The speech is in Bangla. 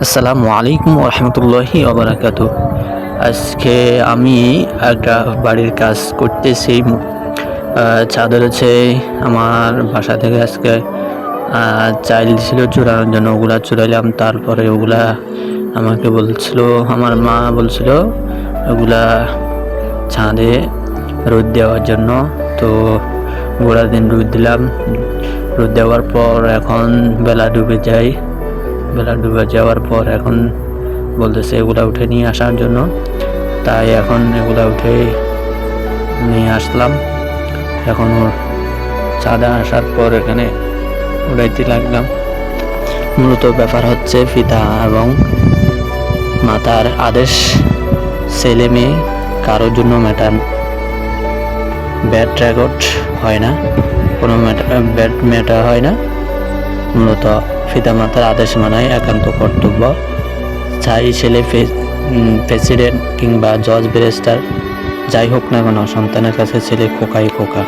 আসসালামু আলাইকুম রহমতুল্লাহি ওবারাকাতু। আজকে আমি একটা বাড়ির কাজ করতেছি। চাদর হচ্ছে আমার বাসা থেকে আজকে চাইল ছিল চুরানোর জন্য, ওগুলা চুরাইলাম। তারপরে ওগুলা আমাকে বলছিল, আমার মা বলছিল ওগুলা ছাদে রোদ দেওয়ার জন্য। তো গোড়া দিন রোদ দিলাম। রোদ দেওয়ার পর এখন বেলা ডুবে যাওয়ার পর এখন বলতেছে এগুলা উঠে নিয়ে আসার জন্য। তাই এখন এগুলা উঠে নিয়ে আসলাম। এখন চাঁদা আসার পর এখানে উড়াইতে লাগলাম। মূলত ব্যাপার হচ্ছে ফিতা এবং মাথার আদেশ। ছেলে মেয়ে কারোর জন্য ব্যাড রেকর্ড হয় না, কোনো ব্যাড ম্যাটার হয় না। মূলত পিতা মাতার আদেশ মানাই একান্ত কর্তব্য। চাই ছেলে প্রেসিডেন্ট কিংবা জজ ব্যারিস্টার যাই হোক না কেন, সন্তানের কাছে ছেলে খোকাই খোকা।